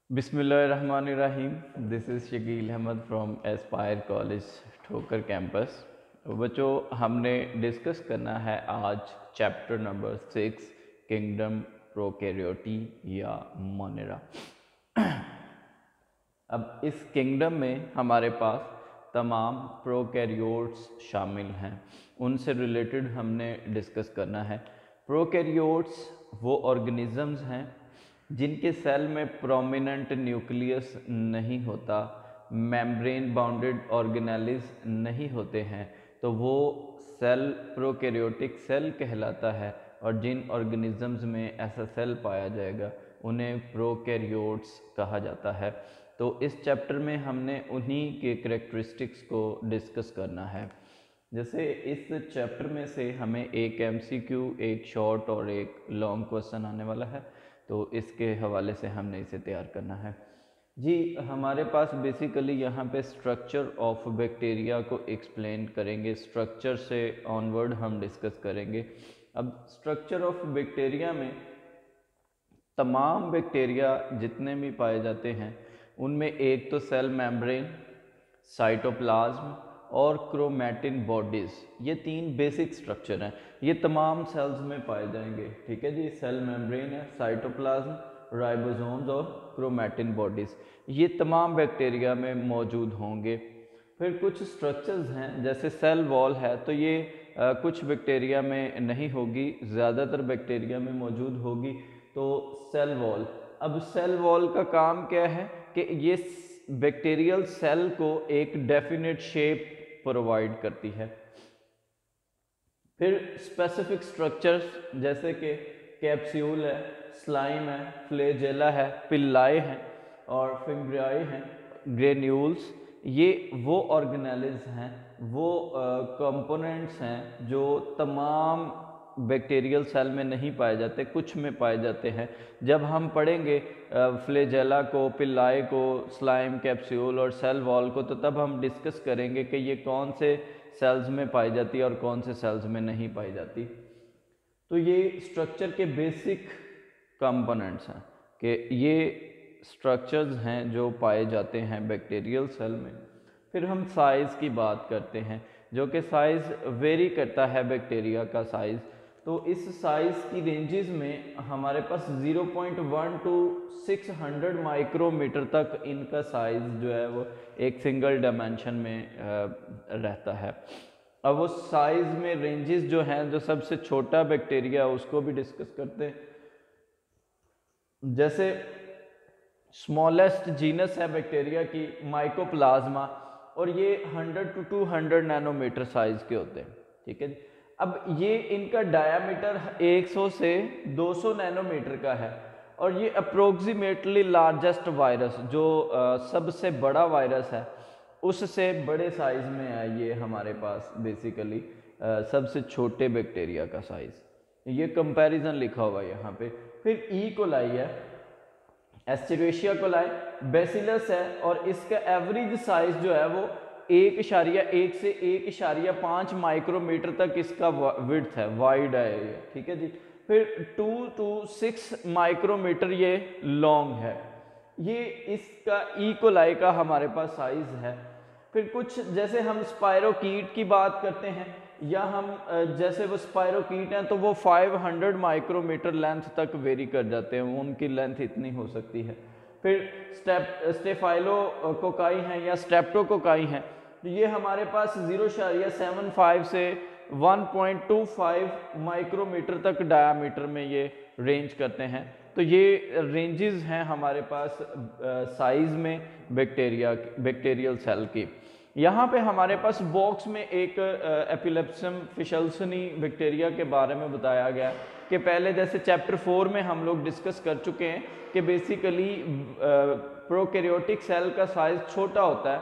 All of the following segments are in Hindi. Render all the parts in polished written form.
बिस्मिल्लाहिर्रहमानिर्रहीम। This is Shakeel Ahmed from aspire college Thokar campus. बच्चों, हमने डिस्कस करना है आज चैप्टर नंबर 6 किंगडम प्रोकैरियोटी या मोनेरा। अब इस किंगडम में हमारे पास तमाम प्रोकैरियोट्स शामिल हैं, उनसे रिलेटेड हमने डिस्कस करना है। प्रोकैरियोट्स वो ऑर्गेनिजम्स हैं जिनके सेल में प्रोमिनेंट न्यूक्लियस नहीं होता, मेम्ब्रेन बाउंडेड ऑर्गेनेलिज नहीं होते हैं, तो वो सेल प्रोकैरियोटिक सेल कहलाता है। और जिन ऑर्गेनिजम्स में ऐसा सेल पाया जाएगा उन्हें प्रोकैरियोट्स कहा जाता है। तो इस चैप्टर में हमने उन्हीं के कैरेक्टरिस्टिक्स को डिस्कस करना है। जैसे इस चैप्टर में से हमें एक एमसीक्यू, एक शॉर्ट और एक लॉन्ग क्वेश्चन आने वाला है, तो इसके हवाले से हमने इसे तैयार करना है। जी, हमारे पास बेसिकली यहाँ पे स्ट्रक्चर ऑफ बैक्टीरिया को एक्सप्लेन करेंगे, स्ट्रक्चर से ऑनवर्ड हम डिस्कस करेंगे। अब स्ट्रक्चर ऑफ बैक्टीरिया में तमाम बैक्टीरिया जितने भी पाए जाते हैं उनमें एक तो सेल मेम्ब्रेन, साइटोप्लाज्म और क्रोमैटिन बॉडीज़, ये तीन बेसिक स्ट्रक्चर हैं। ये तमाम सेल्स में पाए जाएंगे। ठीक है जी, सेल मेम्ब्रेन है, साइटोप्लाज्म, राइबोसोम्स और क्रोमैटिन बॉडीज़, ये तमाम बैक्टीरिया में मौजूद होंगे। फिर कुछ स्ट्रक्चर्स हैं जैसे सेल वॉल है, तो ये कुछ बैक्टीरिया में नहीं होगी, ज़्यादातर बैक्टीरिया में मौजूद होगी। तो सेल वॉल, अब सेल वॉल का काम क्या है कि ये बैक्टीरियल सेल को एक डेफिनेट शेप प्रोवाइड करती है। फिर स्पेसिफिक स्ट्रक्चर्स जैसे कि कैप्सूल है, स्लाइम है, फ्लैजेला है, पिल्लाई है और फिंग्रियाई हैं, ग्रेन्यूल्स, ये वो ऑर्गेनेल्स हैं, वो कंपोनेंट्स हैं जो तमाम बैक्टीरियल सेल में नहीं पाए जाते, कुछ में पाए जाते हैं। जब हम पढ़ेंगे फ्लैजेला को, पिल्लाई को, स्लाइम, कैप्सूल और सेल वॉल को, तो तब हम डिस्कस करेंगे कि ये कौन से सेल्स में पाई जाती है और कौन से सेल्स में नहीं पाई जाती। तो ये स्ट्रक्चर के बेसिक कंपोनेंट्स हैं कि ये स्ट्रक्चर्स हैं जो पाए जाते हैं बैक्टीरियल सेल में। फिर हम साइज़ की बात करते हैं, जो कि साइज़ वेरी करता है बैक्टीरिया का साइज़। तो इस साइज़ की रेंजेस में हमारे पास 0.1 टू 600 माइक्रोमीटर तक इनका साइज़ जो है वो एक सिंगल डायमेंशन में रहता है। अब वो साइज़ में रेंजेस जो हैं, जो सबसे छोटा बैक्टीरिया उसको भी डिस्कस करते हैं। जैसे स्मॉलेस्ट जीनस है बैक्टीरिया की माइकोप्लाज्मा, और ये 100 टू 200 नैनोमीटर साइज़ के होते हैं। ठीक है, अब ये इनका डायामीटर 100 से 200 नैनोमीटर का है, और ये अप्रोक्सीमेटली लार्जेस्ट वायरस, जो सबसे बड़ा वायरस है, उससे बड़े साइज़ में है ये हमारे पास बेसिकली सबसे छोटे बैक्टीरिया का साइज़। ये कंपैरिजन लिखा हुआ है यहाँ पे। फिर ई कोलाई है, एस्चेरिशिया कोलाई, बेसिलस है, और इसका एवरेज साइज जो है वो 1.1 से 1.5 माइक्रोमीटर तक इसका विड्थ है, वाइड है ये। ठीक है जी। फिर 2 टू 6 माइक्रोमीटर ये लॉन्ग है। ये इसका ई कोलाई का हमारे पास साइज है। फिर कुछ जैसे हम स्पायरोकीट की बात करते हैं, या हम जैसे वो स्पायरोकीट हैं तो वो 500 माइक्रोमीटर लेंथ तक वेरी कर जाते हैं, उनकी लेंथ इतनी हो सकती है। फिर स्टेफाइलोकोकाई हैं या स्ट्रेप्टोकोकाई हैं, तो ये हमारे पास 0.75 से 1.25 माइक्रोमीटर तक डायामीटर में ये रेंज करते हैं। तो ये रेंजेस हैं हमारे पास साइज में बैक्टीरियल सेल की। यहाँ पे हमारे पास बॉक्स में एक एपिलेप्सम फिशल्सनी बैक्टीरिया के बारे में बताया गया कि पहले जैसे चैप्टर 4 में हम लोग डिस्कस कर चुके हैं कि बेसिकली प्रोकैरियोटिक सेल का साइज छोटा होता है।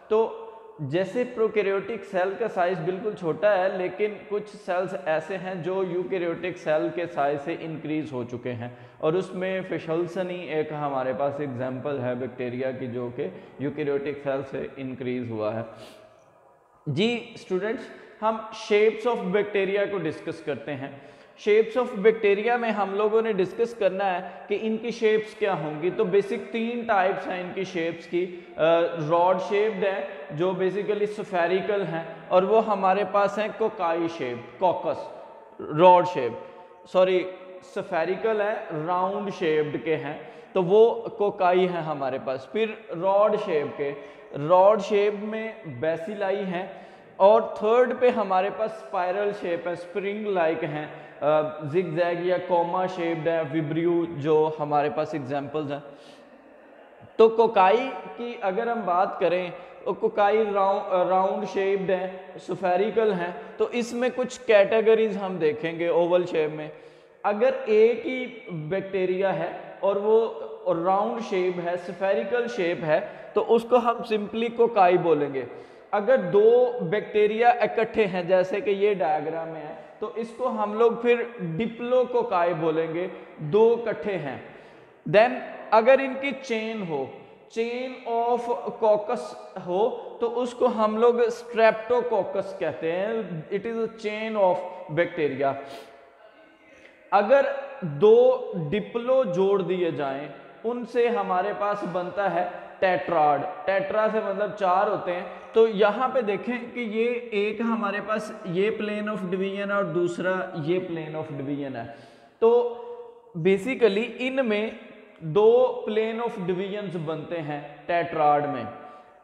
तो जैसे प्रोकैरियोटिक सेल का साइज बिल्कुल छोटा है, लेकिन कुछ सेल्स ऐसे हैं जो यूकैरियोटिक सेल के साइज से इंक्रीज हो चुके हैं, और उसमें फिशल्सनी एक हमारे पास एग्जांपल है बैक्टीरिया की जो कि यूकैरियोटिक सेल से इंक्रीज हुआ है। जी स्टूडेंट्स, हम शेप्स ऑफ बैक्टीरिया को डिस्कस करते हैं। शेप्स ऑफ बैक्टीरिया में हम लोगों ने डिस्कस करना है कि इनकी शेप्स क्या होंगी। तो बेसिक 3 टाइप्स हैं इनकी शेप्स की। रॉड शेप्ड है जो बेसिकली स्फेरिकल हैं, और वो हमारे पास है cocci shape, caucus rod shape, sorry spherical है, राउंड शेप्ड के हैं तो वो कोकाई है हमारे पास। फिर रॉड शेप के, रॉड शेप में बेसिलाई हैं, और थर्ड पे हमारे पास स्पाइरल शेप है, स्प्रिंग लाइक हैं, जिगजैग या कॉमा शेप्ड है, विब्रियो जो हमारे पास एग्जांपल्स हैं। तो कोकाई की अगर हम बात करें तो कोकाई राउंड शेप्ड है, स्फेरिकल हैं, तो इसमें कुछ कैटेगरीज हम देखेंगे ओवल शेप में। अगर एक ही बैक्टीरिया है और वो राउंड शेप है, स्फेरिकल शेप है, तो उसको हम सिंपली कोकाई बोलेंगे। अगर 2 बैक्टीरिया इकट्ठे हैं जैसे कि ये डायग्राम में है, तो इसको हम लोग फिर डिप्लोकोकाई बोलेंगे, 2 इकट्ठे हैं। देन अगर इनकी चेन हो, चेन ऑफ कॉकस हो, तो उसको हम लोग स्ट्रेप्टोकोकस कहते हैं, it is a chain of bacteria. अगर 2 डिप्लो जोड़ दिए जाएं, उनसे हमारे पास बनता है टेट्राड। टेट्रा से मतलब 4 होते हैं। तो यहाँ पे देखें कि ये एक हमारे पास ये प्लेन ऑफ डिवीजन और दूसरा ये प्लेन ऑफ डिवीजन है। तो बेसिकली इनमें 2 प्लेन ऑफ डिवीजन्स बनते हैं टेट्राड में।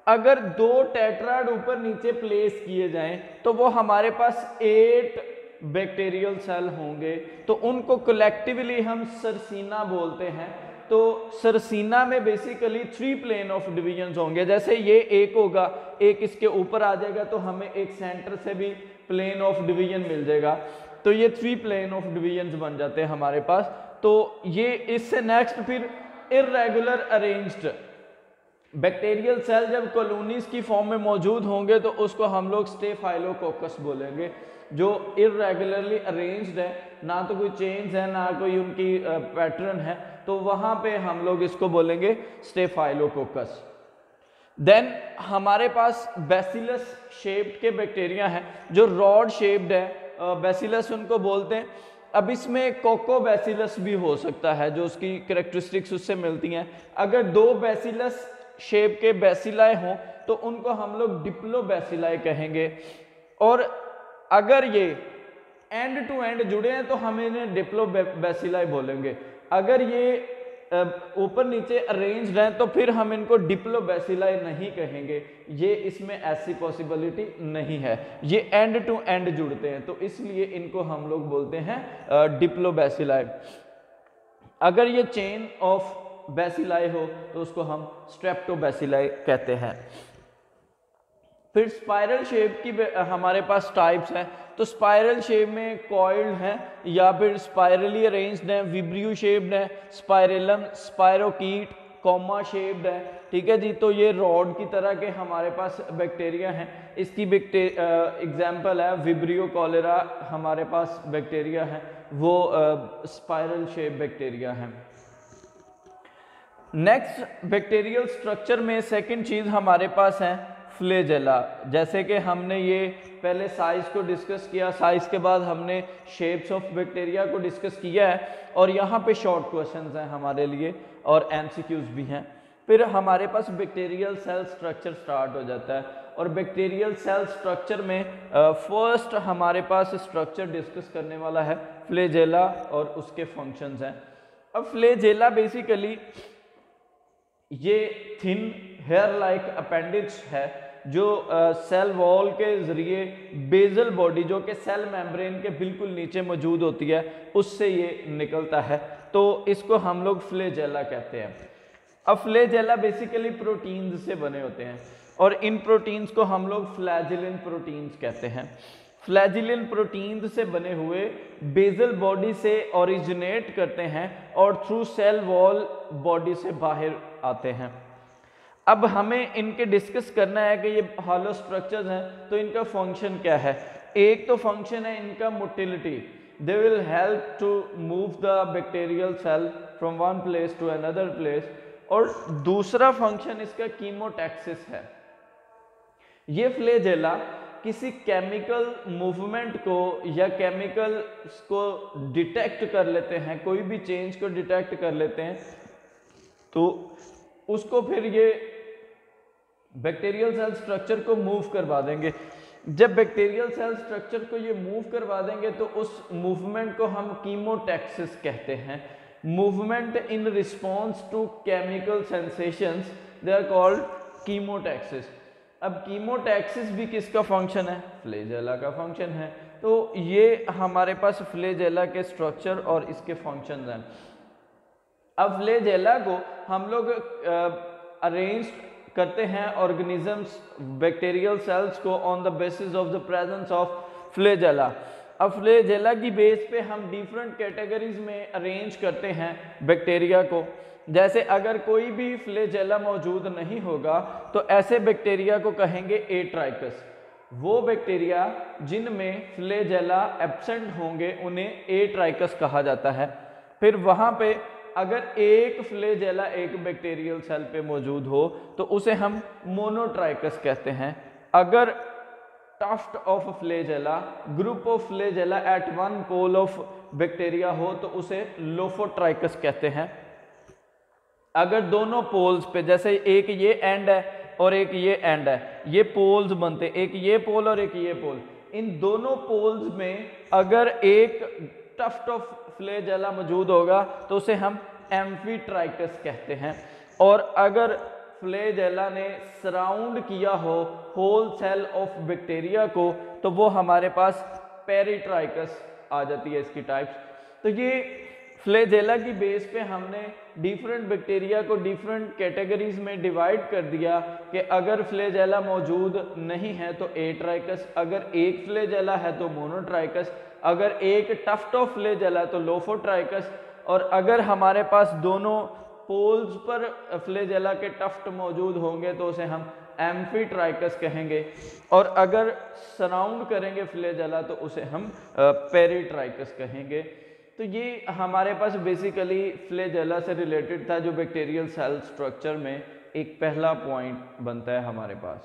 अगर 2 टेट्राड ऊपर नीचे प्लेस किए जाएं तो वो हमारे पास 8 बैक्टीरियल सेल होंगे, तो उनको कलेक्टिवली हम सरसीना बोलते हैं। तो सरसीना में बेसिकली 3 प्लेन ऑफ डिवीजन्स होंगे। जैसे ये एक होगा, एक इसके ऊपर आ जाएगा, तो हमें एक सेंटर से भी प्लेन ऑफ डिवीजन मिल जाएगा। तो ये 3 प्लेन ऑफ डिवीजन्स बन जाते हैं हमारे पास। तो ये इससे नेक्स्ट फिर इर्रेगुलर अरेंज्ड बैक्टीरियल सेल जब कॉलोनीज की फॉर्म में मौजूद होंगे तो उसको हम लोग स्टेफाइलोकोकस बोलेंगे। जो इर्रेगुलरली अरेंज्ड है, ना तो कोई चेन्स है ना कोई उनकी पैटर्न है, तो वहां पे हम लोग इसको बोलेंगे स्टेफाइलोकोकस। देन हमारे पास बैसिलस शेप्ड के बैक्टीरिया हैं जो रॉड शेप्ड है, बैसिलस उनको बोलते हैं। अब इसमें कोकोबैसिलस भी हो सकता है जो उसकी कैरेक्टरिस्टिक्स उससे मिलती हैं। अगर 2 बैसिलस शेप के बैसिलाई हों तो उनको हम लोग डिप्लोबैसिलाई कहेंगे, और अगर ये एंड टू एंड जुड़े हैं तो हम इन्हें डिप्लोबैसिलाई बोलेंगे। अगर ये ऊपर नीचे अरेंज्ड हैं तो फिर हम इनको डिप्लोबैसिलाई नहीं कहेंगे, ये इसमें ऐसी पॉसिबिलिटी नहीं है, ये एंड टू एंड जुड़ते हैं, तो इसलिए इनको हम लोग बोलते हैं डिप्लोबैसिलाई। अगर ये चेन ऑफ बैसिलाई हो तो उसको हम स्ट्रेप्टोबैसिलाई कहते हैं। फिर स्पाइरल शेप की हमारे पास टाइप्स हैं। तो स्पाइरल शेप में कॉइल्ड हैं या फिर स्पाइरली अरेंज्ड हैं, विब्रियो शेप्ड है, स्पाइरेलम, स्पाइरोकीट, कॉमा शेप्ड है। ठीक है जी। तो ये रॉड की तरह के हमारे पास बैक्टीरिया हैं। इसकी एग्जाम्पल है विब्रियो कॉलेरा, हमारे पास बैक्टीरिया है वो स्पाइरल शेप बैक्टीरिया है। नेक्स्ट बैक्टीरियल स्ट्रक्चर में सेकंड चीज हमारे पास है फ्लैजेला। जैसे कि हमने ये पहले साइज को डिस्कस किया, साइज के बाद हमने शेप्स ऑफ बैक्टीरिया को डिस्कस किया है, और यहाँ पे शॉर्ट क्वेश्चंस हैं हमारे लिए और एमसीक्यूज भी हैं। फिर हमारे पास बैक्टीरियल सेल स्ट्रक्चर स्टार्ट हो जाता है, और बैक्टीरियल सेल स्ट्रक्चर में फर्स्ट हमारे पास स्ट्रक्चर डिस्कस करने वाला है फ्लैजेला और उसके फंक्शंस हैं। अब फ्लैजेला बेसिकली ये थिन हेयर लाइक अपेंडिक्स है जो सेल वॉल के जरिए बेजल बॉडी जो कि सेल मेम्ब्रेन के बिल्कुल नीचे मौजूद होती है उससे ये निकलता है, तो इसको हम लोग फ्लैजेला कहते हैं। अब फ्लैजेला बेसिकली प्रोटीन्स से बने होते हैं, और इन प्रोटीन्स को हम लोग फ्लैजिलिन प्रोटीन्स कहते हैं। फ्लैजिलिन प्रोटीन से बने हुए बेजल बॉडी से ओरिजिनेट करते हैं और थ्रू सेल वॉल बॉडी से बाहर आते हैं। अब हमें इनके डिस्कस करना है कि ये हॉलो स्ट्रक्चर्स हैं तो इनका फंक्शन क्या है। एक तो फंक्शन है इनका motility, they will help to move the bacterial cell from one place to another place, और दूसरा फंक्शन इसका कीमोटैक्सिस है। ये फ्लैजेला किसी केमिकल मूवमेंट को या केमिकल को डिटेक्ट कर लेते हैं, कोई भी चेंज को डिटेक्ट कर लेते हैं, तो उसको फिर ये बैक्टीरियल सेल स्ट्रक्चर को मूव करवा देंगे। जब बैक्टीरियल सेल स्ट्रक्चर को ये मूव करवा देंगे तो उस मूवमेंट को हम कीमोटैक्सिस कहते हैं। Movement in response to chemical sensations, they are called chemotaxis. अब कीमोटैक्सिस भी किसका फंक्शन है? फ्लैजेला का फंक्शन है। तो ये हमारे पास फ्लैजेला के स्ट्रक्चर और इसके फंक्शंस हैं। अब फ्लैजेला को हम लोग अरेंज करते हैं ऑर्गेनिजम्स, बैक्टीरियल सेल्स को on the basis of the presence of flagella. अब फ्लैजेला की बेस पे हम डिफरेंट कैटेगरीज में अरेंज करते हैं बैक्टीरिया को। जैसे अगर कोई भी फ्लैजेला मौजूद नहीं होगा तो ऐसे बैक्टीरिया को कहेंगे एट्राइकस। वो बैक्टीरिया जिनमें फ्लैजेला एब्सेंट होंगे उन्हें एट्राइकस कहा जाता है। फिर वहाँ पे अगर एक फ्लैजेला एक बैक्टीरियल सेल पे मौजूद हो तो उसे हम मोनोट्राइकस कहते हैं। अगर tuft of flagella, group of flagella at one pole of bacteria हो तो उसे लोफोट्राइकस कहते हैं। अगर दोनों पोल्स पे, जैसे एक ये एंड है और एक ये एंड है, ये पोल्स बनते, एक ये पोल और एक ये पोल, इन दोनों पोल्स में अगर एक टफ्ट ऑफ फ्लैजेला मौजूद होगा तो उसे हम एम्फीट्राइकस कहते हैं। और अगर फ्लैजेला ने सराउंड किया हो होल सेल ऑफ बैक्टीरिया को तो वो हमारे पास पेरिट्राइकस आ जाती है इसकी टाइप्स। तो ये फ्लैजेला की बेस पे हमने डिफरेंट बैक्टीरिया को डिफरेंट कैटेगरीज में डिवाइड कर दिया कि अगर फ्लैजेला मौजूद नहीं है तो एट्राइकस, अगर एक फ्लैजेला है तो मोनोट्राइकस, अगर एक टफ्ट ऑफ फ्लैजेला तो लोफोट्राइकस, और अगर हमारे पास दोनों पोल्स पर फ्लैजेला के टफ्ट मौजूद होंगे तो उसे हम एम्फीट्राइकस कहेंगे, और अगर सराउंड करेंगे फ्लैजेला तो उसे हम पेरिट्राइकस कहेंगे। तो ये हमारे पास बेसिकली फ्लैजेला से रिलेटेड था, जो बैक्टीरियल सेल स्ट्रक्चर में एक पहला पॉइंट बनता है हमारे पास।